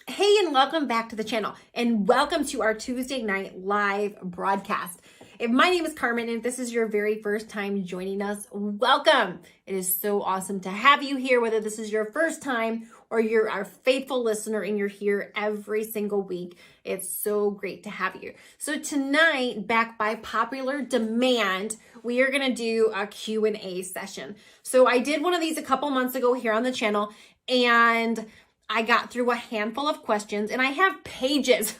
Hey, and welcome back to the channel, and welcome to our Tuesday night live broadcast. If my name is Carmen, and if this is your very first time joining us, welcome. It is so awesome to have you here, whether this is your first time or you're our faithful listener and you're here every single week. It's so great to have you. So tonight, back by popular demand, we are going to do a Q&A session. So I did one of these a couple months ago here on the channel, and I got through a handful of questions, and I have pages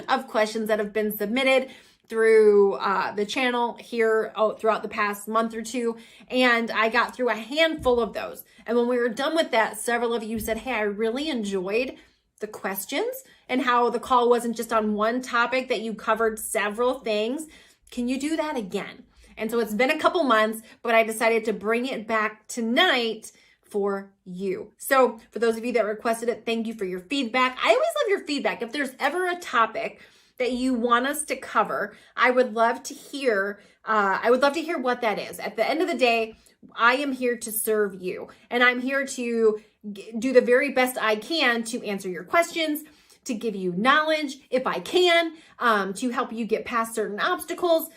of questions that have been submitted through the channel here throughout the past month or two, and I got through a handful of those. And when we were done with that, several of you said, hey, I really enjoyed the questions and how the call wasn't just on one topic, that you covered several things. Can you do that again? And so it's been a couple months, but I decided to bring it back tonight for you. So for those of you that requested it, thank you for your feedback. I always love your feedback. If there's ever a topic that you want us to cover, I would love to hear what that is. At the end of the day, I am here to serve you, and I'm here to do the very best I can to answer your questions, to give you knowledge if I can, to help you get past certain obstacles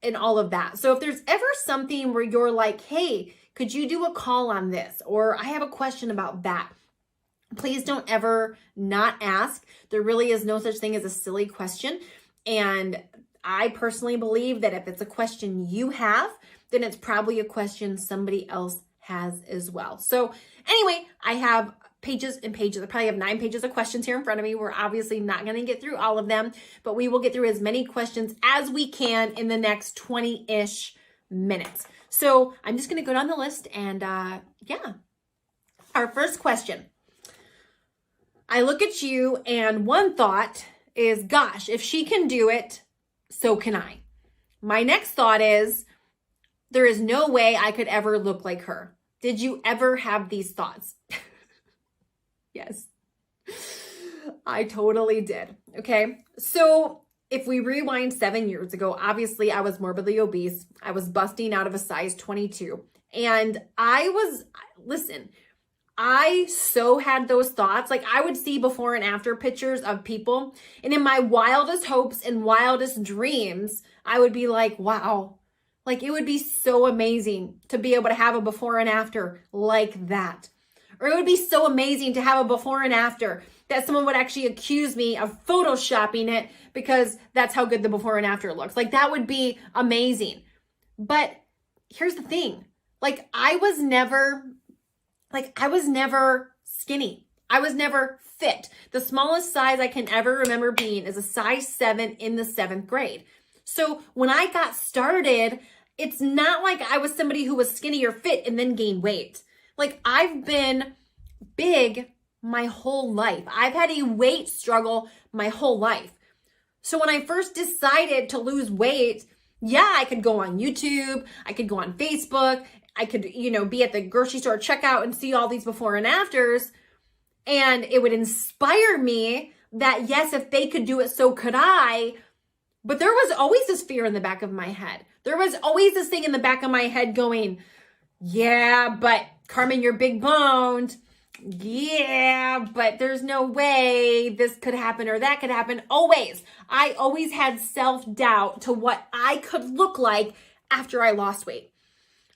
and all of that. So if there's ever something where you're like, hey, could you do a call on this? Or I have a question about that. Please don't ever not ask. There really is no such thing as a silly question. And I personally believe that if it's a question you have, then it's probably a question somebody else has as well. So anyway, I have pages and pages. I probably have 9 pages of questions here in front of me. We're obviously not going to get through all of them, but we will get through as many questions as we can in the next 20-ish minutes. So I'm just going to go down the list and our first question. I look at you and one thought is, gosh, if she can do it, so can I. My next thought is, there is no way I could ever look like her. Did you ever have these thoughts? Yes, I totally did. Okay. So if we rewind 7 years ago, obviously I was morbidly obese. I was busting out of a size 22. And I so had those thoughts. Like, I would see before and after pictures of people, and in my wildest hopes and wildest dreams, I would be like, wow, like it would be so amazing to be able to have a before and after like that. Or it would be so amazing to have a before and after that someone would actually accuse me of photoshopping it because that's how good the before and after looks. Like, that would be amazing. But here's the thing. Like, I was never skinny. I was never fit. The smallest size I can ever remember being is a size 7 in the 7th grade. So when I got started, it's not like I was somebody who was skinny or fit and then gained weight. Like, I've been big my whole life. I've had a weight struggle my whole life. So when I first decided to lose weight, I could go on YouTube, I could go on Facebook, I could, be at the grocery store checkout and see all these before and afters. And it would inspire me that, yes, if they could do it, so could I. But there was always this fear in the back of my head. There was always this thing in the back of my head going, yeah, but Carmen, you're big boned. Yeah, but there's no way this could happen or that could happen. I always had self-doubt to what I could look like after I lost weight.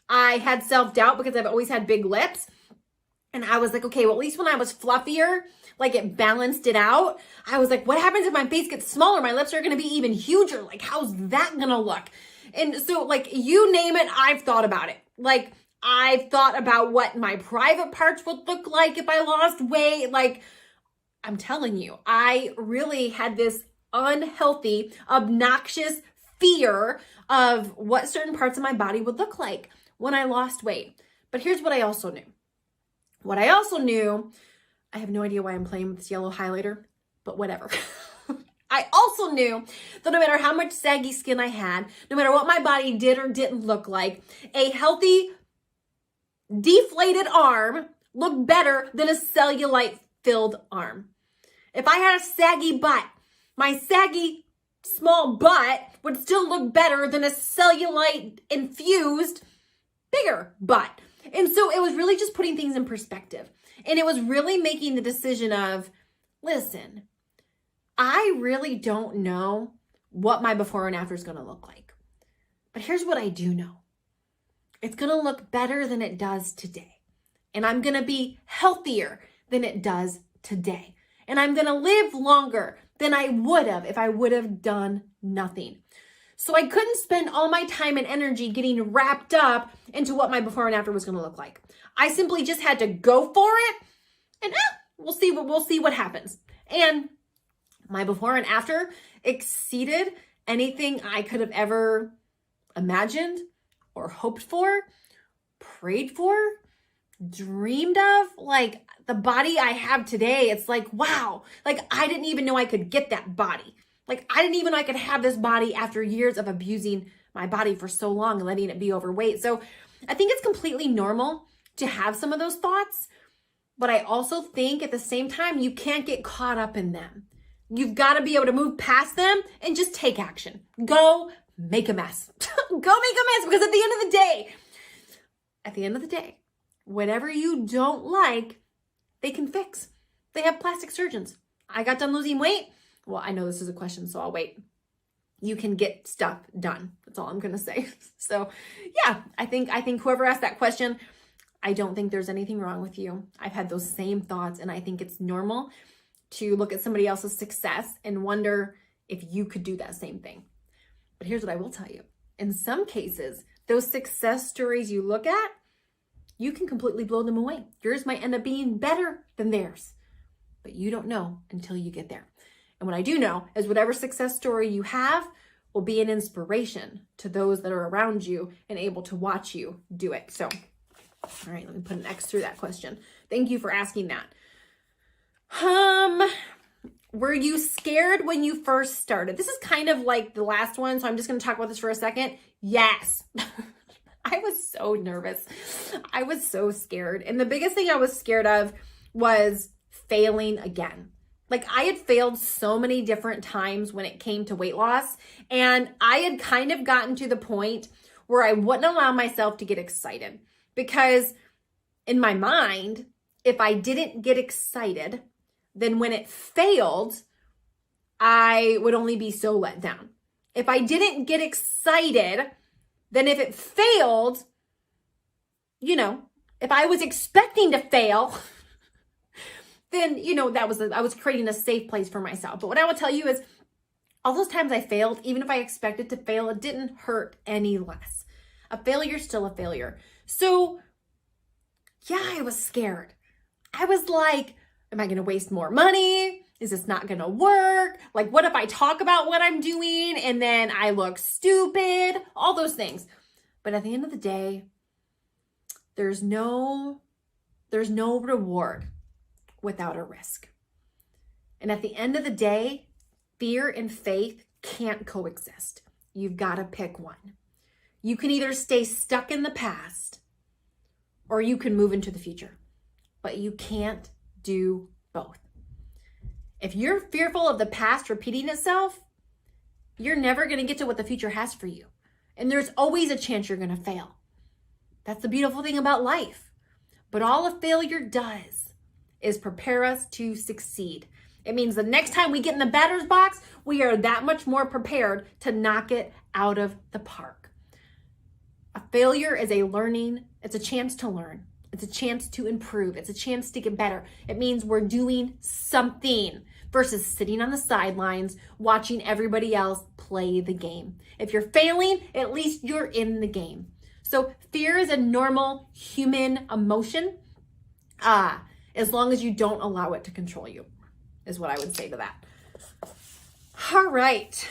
I had self-doubt because I've always had big lips. And I was like, okay, well, at least when I was fluffier, like, it balanced it out. I was like, what happens if my face gets smaller? My lips are going to be even huger. Like, how's that going to look? And so, like, you name it, I've thought about it. Like, I've thought about what my private parts would look like if I lost weight. Like, I'm telling you, I really had this unhealthy, obnoxious fear of what certain parts of my body would look like when I lost weight. But here's what I also knew. I have no idea why I'm playing with this yellow highlighter, but whatever. I also knew that no matter how much saggy skin I had, no matter what my body did or didn't look like, a healthy, deflated arm looked better than a cellulite-filled arm. If I had a saggy butt, my saggy, small butt would still look better than a cellulite-infused, bigger butt. And so it was really just putting things in perspective. And it was really making the decision of, listen, I really don't know what my before and after is going to look like. But here's what I do know. It's going to look better than it does today. And I'm going to be healthier than it does today. And I'm going to live longer than I would have if I would have done nothing. So I couldn't spend all my time and energy getting wrapped up into what my before and after was going to look like. I simply just had to go for it, and we'll see what happens. And my before and after exceeded anything I could have ever imagined or hoped for, prayed for, dreamed of. Like, the body I have today, it's like, wow, like I didn't even know I could get that body. Like, I didn't even know I could have this body after years of abusing my body for so long and letting it be overweight. So I think it's completely normal to have some of those thoughts, but I also think at the same time, you can't get caught up in them. You've got to be able to move past them and just take action. Go make a mess. Go make a mess, because at the end of the day, whatever you don't like, they can fix. They have plastic surgeons. I got done losing weight. Well, I know this is a question, so I'll wait. You can get stuff done. That's all I'm going to say. So yeah, I think whoever asked that question, I don't think there's anything wrong with you. I've had those same thoughts, and I think it's normal to look at somebody else's success and wonder if you could do that same thing. But here's what I will tell you. In some cases, those success stories you look at, you can completely blow them away. Yours might end up being better than theirs, but you don't know until you get there. And what I do know is whatever success story you have will be an inspiration to those that are around you and able to watch you do it. So, all right, let me put an X through that question. Thank you for asking that. Were you scared when you first started? This is kind of like the last one, so I'm just going to talk about this for a second. Yes. I was so nervous. I was so scared. And the biggest thing I was scared of was failing again. Like, I had failed so many different times when it came to weight loss, and I had kind of gotten to the point where I wouldn't allow myself to get excited, because in my mind, if I didn't get excited, then when it failed, I would only be so let down. If I didn't get excited, then if it failed, if I was expecting to fail, then, I was creating a safe place for myself. But what I will tell you is, all those times I failed, even if I expected to fail, it didn't hurt any less. A failure is still a failure. So yeah, I was scared. I was like, am I going to waste more money? Is this not going to work? Like, what if I talk about what I'm doing and then I look stupid? All those things. But at the end of the day, there's no reward without a risk. And at the end of the day, fear and faith can't coexist. You've got to pick one. You can either stay stuck in the past or you can move into the future, but you can't do both. If you're fearful of the past repeating itself, you're never going to get to what the future has for you. And there's always a chance you're going to fail. That's the beautiful thing about life. But all a failure does is prepare us to succeed. It means the next time we get in the batter's box, we are that much more prepared to knock it out of the park. A failure is it's a chance to learn. It's a chance to improve. It's a chance to get better. It means we're doing something versus sitting on the sidelines watching everybody else play the game. If you're failing, at least you're in the game. So fear is a normal human emotion, as long as you don't allow it to control you, is what I would say to that. All right.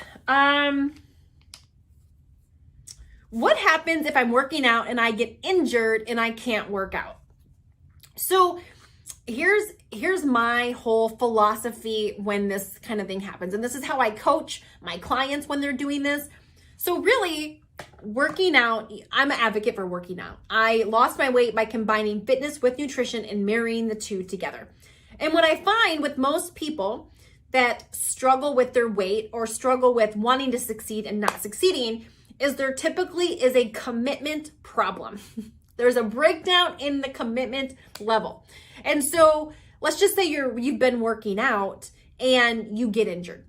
What happens if I'm working out and I get injured and I can't work out? So here's my whole philosophy when this kind of thing happens. And this is how I coach my clients when they're doing this. So really, working out, I'm an advocate for working out. I lost my weight by combining fitness with nutrition and marrying the two together. And what I find with most people that struggle with their weight or struggle with wanting to succeed and not succeeding is there typically is a commitment problem. There's a breakdown in the commitment level. And so let's just say you've been working out and you get injured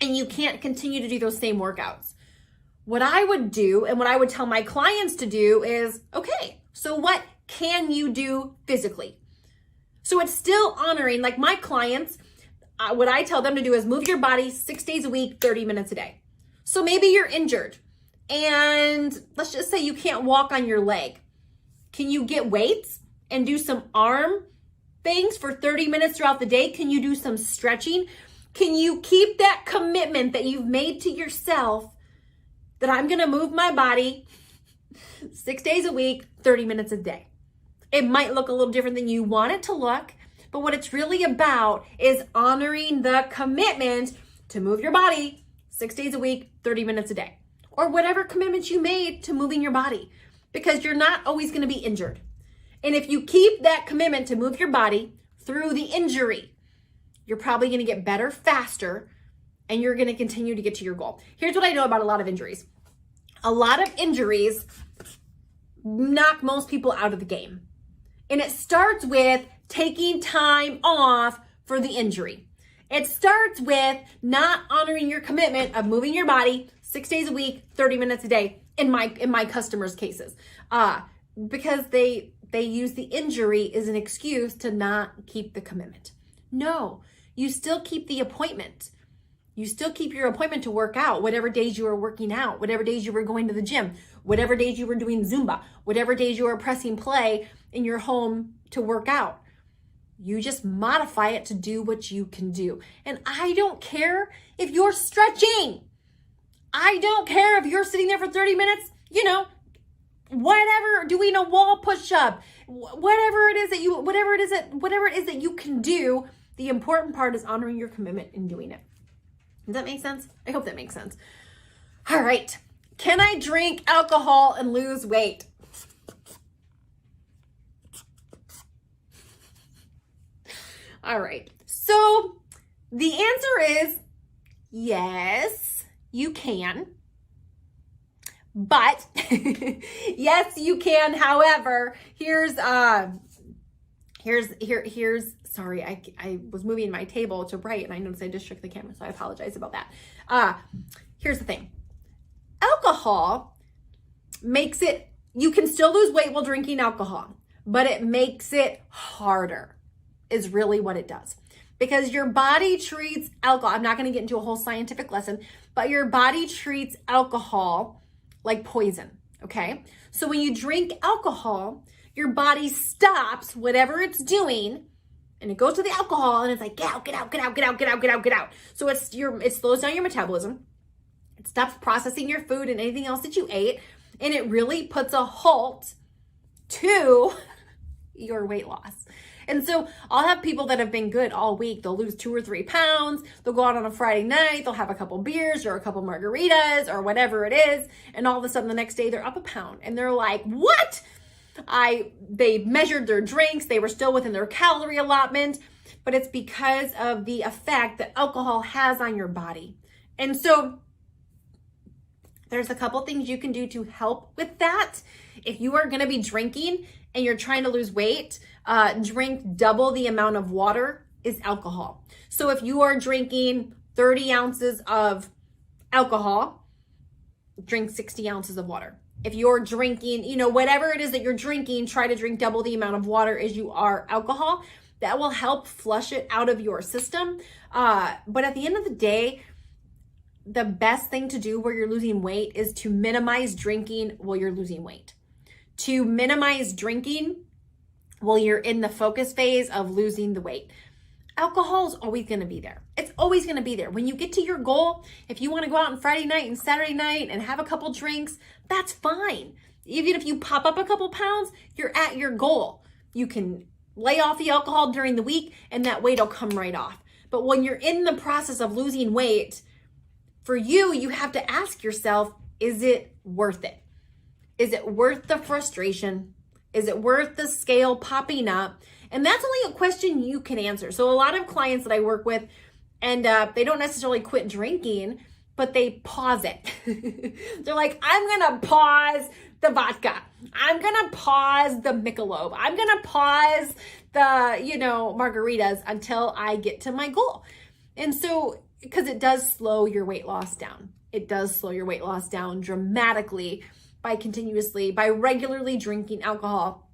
and you can't continue to do those same workouts. What I would do and what I would tell my clients to do is, okay, so what can you do physically? So it's still honoring, like my clients, what I tell them to do is move your body 6 days a week, 30 minutes a day. So maybe you're injured and let's just say you can't walk on your leg. Can you get weights and do some arm things for 30 minutes throughout the day? Can you do some stretching? Can you keep that commitment that you've made to yourself that I'm going to move my body 6 days a week, 30 minutes a day? It might look a little different than you want it to look, but what it's really about is honoring the commitment to move your body 6 days a week, 30 minutes a day, or whatever commitment you made to moving your body, because you're not always going to be injured. And if you keep that commitment to move your body through the injury, you're probably going to get better faster and you're going to continue to get to your goal. Here's what I know about a lot of injuries. A lot of injuries knock most people out of the game. And it starts with taking time off for the injury. It starts with not honoring your commitment of moving your body 6 days a week, 30 minutes a day in my customers' cases. Because they use the injury as an excuse to not keep the commitment. No, you still keep the appointment. You still keep your appointment to work out, whatever days you were working out, whatever days you were going to the gym, whatever days you were doing Zumba, whatever days you were pressing play in your home to work out. You just modify it to do what you can do. And I don't care if you're stretching. I don't care if you're sitting there for 30 minutes, whatever, doing a wall push-up, whatever it is that you can do. The important part is honoring your commitment and doing it. Does that make sense? I hope that makes sense. All right. Can I drink alcohol and lose weight? All right. So the answer is yes, you can. But yes, you can. However, sorry, I was moving my table to right and I noticed I just shook the camera, so I apologize about that. Here's the thing. Alcohol makes it, you can still lose weight while drinking alcohol, but it makes it harder, is really what it does. Because your body treats alcohol, I'm not going to get into a whole scientific lesson, but your body treats alcohol like poison, okay? So when you drink alcohol, your body stops whatever it's doing and it goes to the alcohol and it's like, get out, get out, get out, get out, get out, get out, get out. So it slows down your metabolism. It stops processing your food and anything else that you ate. And it really puts a halt to your weight loss. And so I'll have people that have been good all week. They'll lose 2 or 3 pounds. They'll go out on a Friday night. They'll have a couple beers or a couple margaritas or whatever it is. And all of a sudden the next day they're up a pound and they're like, what? They measured their drinks. They were still within their calorie allotment, but it's because of the effect that alcohol has on your body. And so there's a couple things you can do to help with that. If you are going to be drinking and you're trying to lose weight, drink double the amount of water is alcohol. So if you are drinking 30 ounces of alcohol, drink 60 ounces of water. If you're drinking, whatever it is that you're drinking, try to drink double the amount of water as you are alcohol. That will help flush it out of your system. But at the end of the day, the best thing to do where you're losing weight is to minimize drinking while you're losing weight. To minimize drinking while you're in the focus phase of losing the weight. Alcohol is always going to be there. It's always going to be there. When you get to your goal, if you want to go out on Friday night and Saturday night and have a couple drinks, that's fine. Even if you pop up a couple pounds, you're at your goal. You can lay off the alcohol during the week and that weight will come right off. But when you're in the process of losing weight, for you, you have to ask yourself, is it worth it? Is it worth the frustration? Is it worth the scale popping up? And that's only a question you can answer. So a lot of clients that I work with, and they don't necessarily quit drinking, but they pause it. They're like, I'm going to pause the vodka. I'm going to pause the Michelob. I'm going to pause margaritas until I get to my goal. And so, because it does slow your weight loss down. It does slow your weight loss down dramatically by regularly drinking alcohol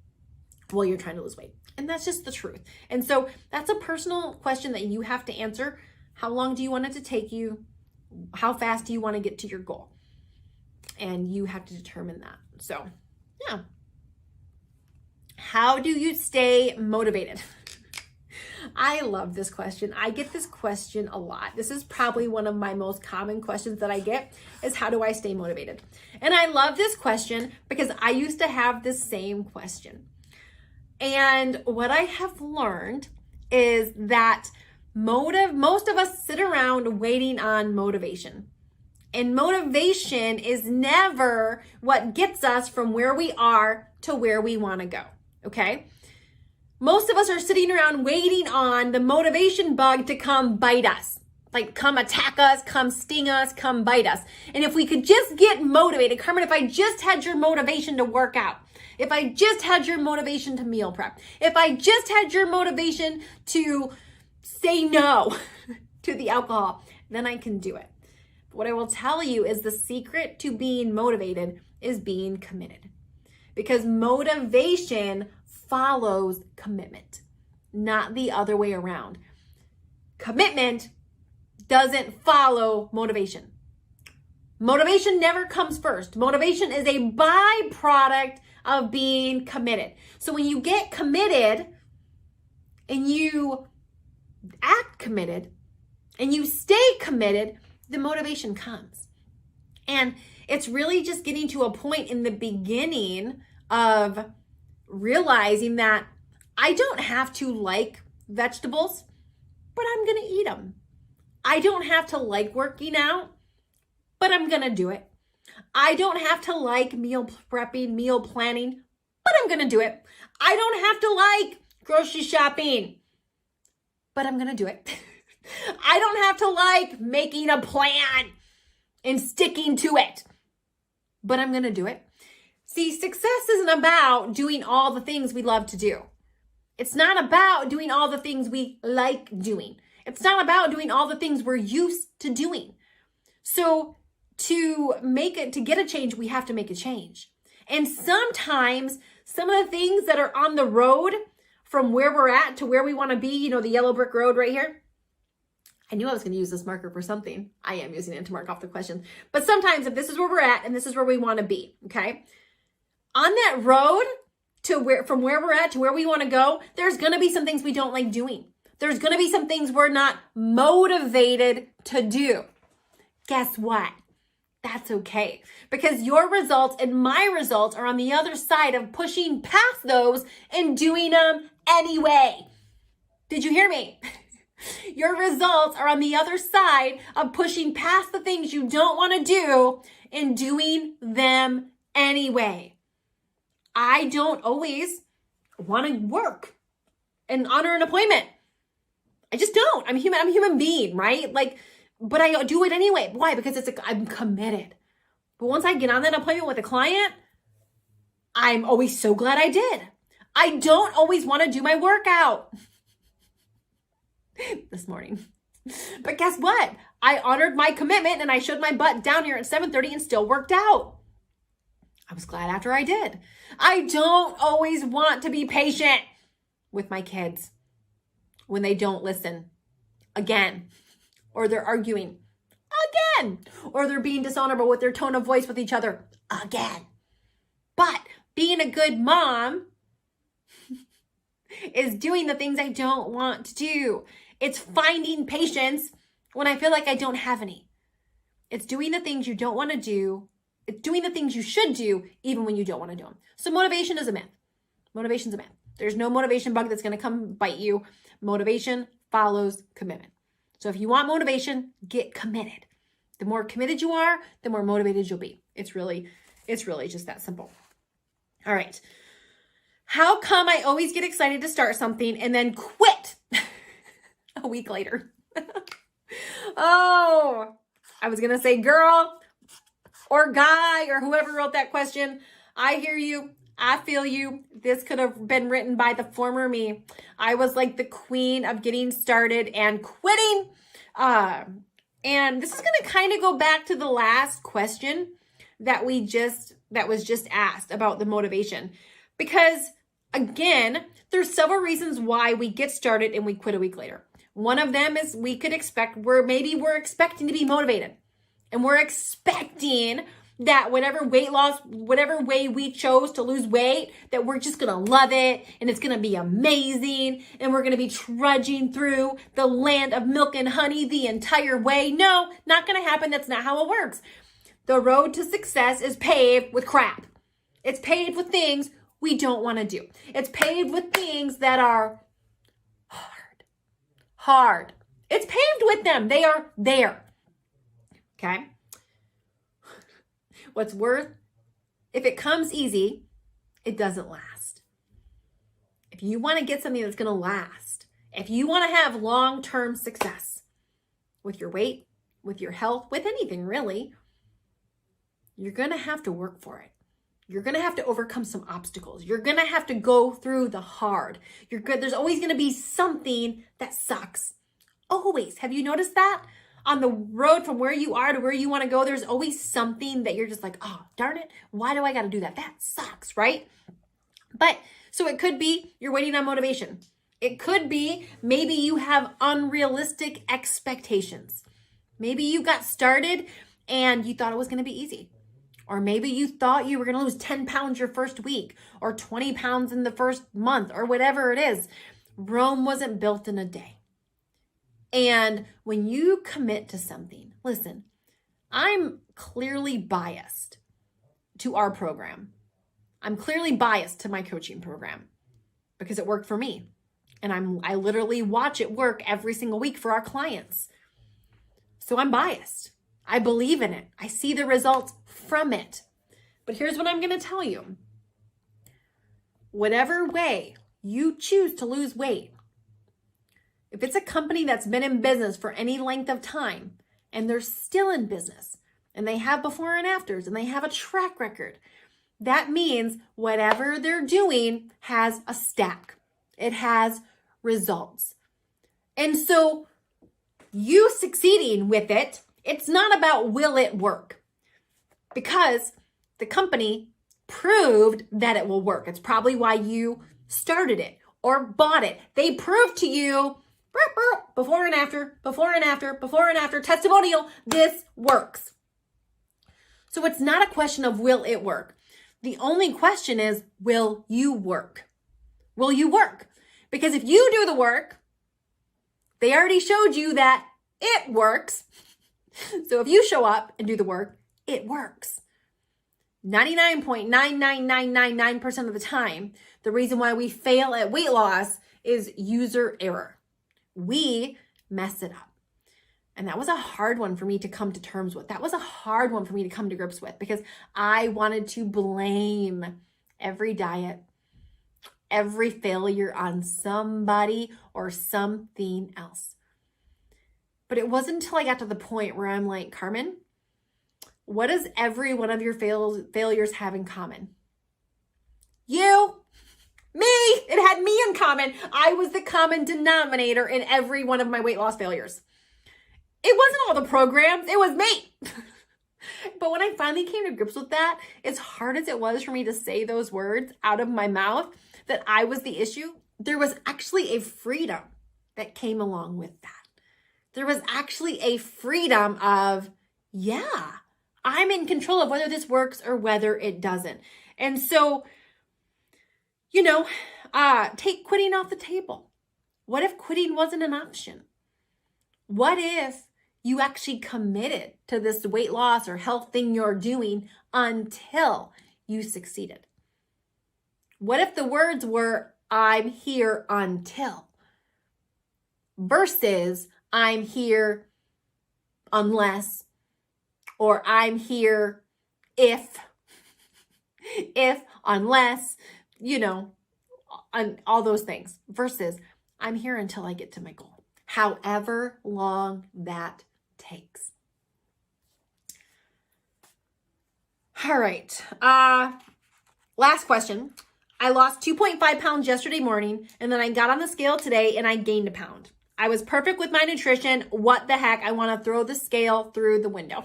while you're trying to lose weight. And that's just the truth. And so that's a personal question that you have to answer. How long do you want it to take you? How fast do you want to get to your goal? And you have to determine that. So, yeah. How do you stay motivated? I love this question. I get this question a lot. This is probably one of my most common questions that I get is how do I stay motivated? And I love this question because I used to have this same question. And what I have learned is that most of us sit around waiting on motivation. And motivation is never what gets us from where we are to where we want to go. Okay? Most of us are sitting around waiting on the motivation bug to come bite us. Like, come attack us, come sting us, come bite us. And if we could just get motivated, Carmen, if I just had your motivation to work out, if I just had your motivation to meal prep, if I just had your motivation to say no to the alcohol, then I can do it. But what I will tell you is the secret to being motivated is being committed. Because motivation follows commitment, not the other way around. Commitment doesn't follow motivation. Motivation never comes first. Motivation is a byproduct of being committed. So when you get committed and you act committed and you stay committed, the motivation comes. And it's really just getting to a point in the beginning of realizing that I don't have to like vegetables, but I'm going to eat them. I don't have to like working out, but I'm going to do it. I don't have to like meal prepping, meal planning, but I'm going to do it. I don't have to like grocery shopping, but I'm going to do it. I don't have to like making a plan and sticking to it, but I'm going to do it. See, success isn't about doing all the things we love to do. It's not about doing all the things we like doing. It's not about doing all the things we're used to doing. So to get a change, we have to make a change. And sometimes some of the things that are on the road from where we're at to where we want to be, the yellow brick road right here. I knew I was going to use this marker for something. I am using it to mark off the question. But sometimes if this is where we're at and this is where we want to be, okay? On that road from where we're at to where we want to go, there's going to be some things we don't like doing. There's going to be some things we're not motivated to do. Guess what? That's okay. Because your results and my results are on the other side of pushing past those and doing them anyway. Did you hear me? Your results are on the other side of pushing past the things you don't want to do and doing them anyway. I don't always want to work and honor an appointment. I just don't. I'm a human being, right? But I do it anyway. Why? Because I'm committed. But once I get on that appointment with a client, I'm always so glad I did. I don't always want to do my workout this morning. But guess what? I honored my commitment and I showed my butt down here at 7:30 and still worked out. I was glad after I did. I don't always want to be patient with my kids when they don't listen again, or they're arguing again, or they're being dishonorable with their tone of voice with each other again. But being a good mom is doing the things I don't want to do. It's finding patience when I feel like I don't have any. It's doing the things you don't want to do. It's doing the things you should do even when you don't want to do them. So motivation is a myth. Motivation's a myth. There's no motivation bug that's going to come bite you. Motivation follows commitment. So if you want motivation, get committed. The more committed you are, the more motivated you'll be. It's really just that simple. All right. How come I always get excited to start something and then quit a week later? Oh, I was going to say girl or guy or whoever wrote that question. I hear you. I feel you. This could have been written by the former me. I was like the queen of getting started and quitting. And this is going to kind of go back to the last question that was just asked about the motivation. Because again, there's several reasons why we get started and we quit a week later. One of them is we're expecting to be motivated. And we're expecting that whatever weight loss, whatever way we chose to lose weight, that we're just going to love it and it's going to be amazing and we're going to be trudging through the land of milk and honey the entire way. No, not going to happen. That's not how it works. The road to success is paved with crap. It's paved with things we don't want to do. It's paved with things that are hard. It's paved with them. They are there. Okay? What's worth, if it comes easy, it doesn't last. If you want to get something that's going to last, if you want to have long-term success with your weight, with your health, with anything really, you're going to have to work for it. You're going to have to overcome some obstacles. You're going to have to go through the hard. There's always going to be something that sucks. Always. Have you noticed that? On the road from where you are to where you want to go, there's always something that you're just like, oh, darn it. Why do I got to do that? That sucks, right? But so it could be you're waiting on motivation. It could be maybe you have unrealistic expectations. Maybe you got started and you thought it was going to be easy. Or maybe you thought you were going to lose 10 pounds your first week or 20 pounds in the first month or whatever it is. Rome wasn't built in a day. And when you commit to something, listen, I'm clearly biased to our program. I'm clearly biased to my coaching program because it worked for me. And I literally watch it work every single week for our clients. So I'm biased. I believe in it. I see the results from it. But here's what I'm going to tell you. Whatever way you choose to lose weight, if it's a company that's been in business for any length of time and they're still in business and they have before and afters and they have a track record, that means whatever they're doing has a stack. It has results. And so you succeeding with it, it's not about will it work, because the company proved that it will work. It's probably why you started it or bought it. They proved to you before and after, testimonial, this works. So it's not a question of will it work. The only question is, will you work? Will you work? Because if you do the work, they already showed you that it works. So if you show up and do the work, it works. 99.99999% of the time, the reason why we fail at weight loss is user error. We mess it up. And that was a hard one for me to come to terms with. That was a hard one for me to come to grips with, because I wanted to blame every diet, every failure on somebody or something else. But it wasn't until I got to the point where I'm like, Carmen, what does every one of your failures have in common? You. Me. It had me in common. I was the common denominator in every one of my weight loss failures. It wasn't all the programs. It was me. But when I finally came to grips with that, as hard as it was for me to say those words out of my mouth, that I was the issue, there was actually a freedom that came along with that. There was actually a freedom of, yeah, I'm in control of whether this works or whether it doesn't. And so, take quitting off the table. What if quitting wasn't an option? What if you actually committed to this weight loss or health thing you're doing until you succeeded? What if the words were, I'm here until, versus I'm here unless, or I'm here if, unless, all those things, versus I'm here until I get to my goal, however long that takes. All right. Last question. I lost 2.5 pounds yesterday morning, and then I got on the scale today and I gained a pound. I was perfect with my nutrition. What the heck? I want to throw the scale through the window.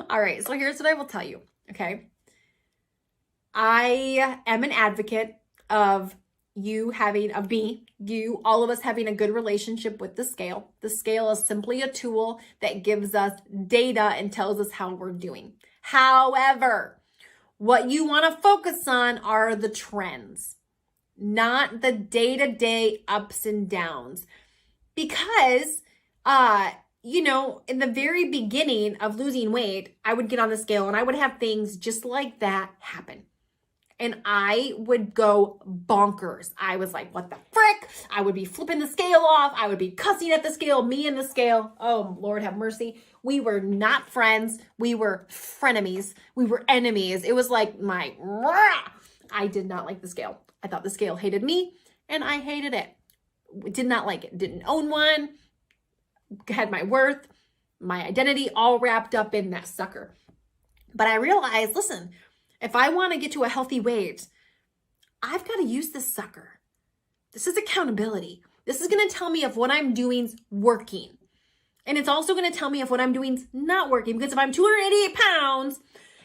All right, so here's what I will tell you, okay? I am an advocate of all of us having a good relationship with the scale. The scale is simply a tool that gives us data and tells us how we're doing. However, what you want to focus on are the trends, not the day-to-day ups and downs. Because, in the very beginning of losing weight, I would get on the scale and I would have things just like that happen. And I would go bonkers. I was like, what the frick? I would be flipping the scale off. I would be cussing at the scale, me and the scale. Oh, Lord have mercy. We were not friends. We were frenemies. We were enemies. It was like I did not like the scale. I thought the scale hated me and I hated it. Did not like it. Didn't own one. Had my worth, my identity all wrapped up in that sucker. But I realized, listen, if I want to get to a healthy weight, I've got to use this sucker. This is accountability. This is going to tell me if what I'm doing's working. And it's also going to tell me if what I'm doing's not working. Because if I'm 288 pounds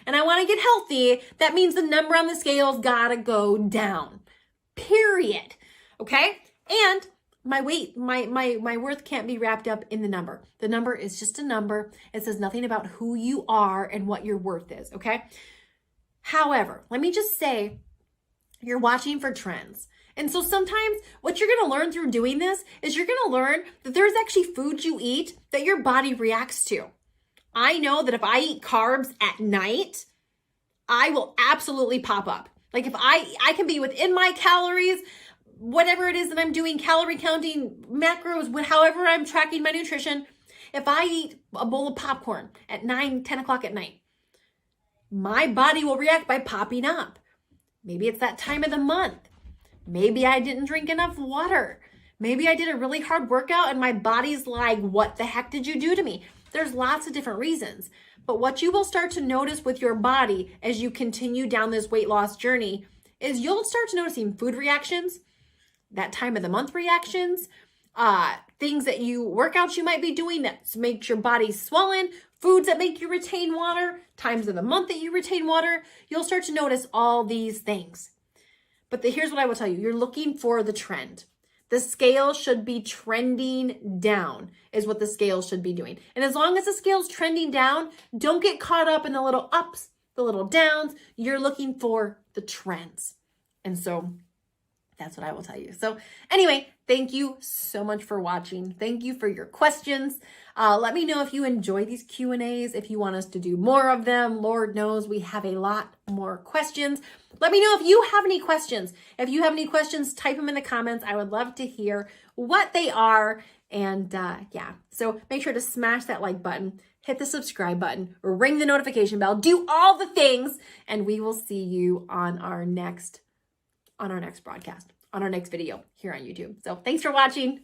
and I want to get healthy, that means the number on the scale's got to go down. Period. Okay? And my weight, my worth can't be wrapped up in the number. The number is just a number. It says nothing about who you are and what your worth is. Okay? However, let me just say, you're watching for trends. And so sometimes what you're going to learn through doing this is you're going to learn that there's actually food you eat that your body reacts to. I know that if I eat carbs at night, I will absolutely pop up. Like if I can be within my calories, whatever it is that I'm doing, calorie counting, macros, however I'm tracking my nutrition. If I eat a bowl of popcorn at 9, 10 o'clock at night, my body will react by popping up. Maybe it's that time of the month. Maybe I didn't drink enough water. Maybe I did a really hard workout and my body's like, what the heck did you do to me? There's lots of different reasons. But what you will start to notice with your body as you continue down this weight loss journey is you'll start to noticing food reactions, that time of the month reactions, things that workouts you might be doing that makes your body swollen, foods that make you retain water, times of the month that you retain water. You'll start to notice all these things. But here's what I will tell you. You're looking for the trend. The scale should be trending down is what the scale should be doing. And as long as the scale's trending down, don't get caught up in the little ups, the little downs. You're looking for the trends. And so that's what I will tell you. So anyway, thank you so much for watching. Thank you for your questions. Let me know if you enjoy these Q&As, if you want us to do more of them. Lord knows we have a lot more questions. Let me know if you have any questions. If you have any questions, type them in the comments. I would love to hear what they are. And so make sure to smash that like button, hit the subscribe button, ring the notification bell, do all the things, and we will see you on our next broadcast, on our next video here on YouTube. So thanks for watching.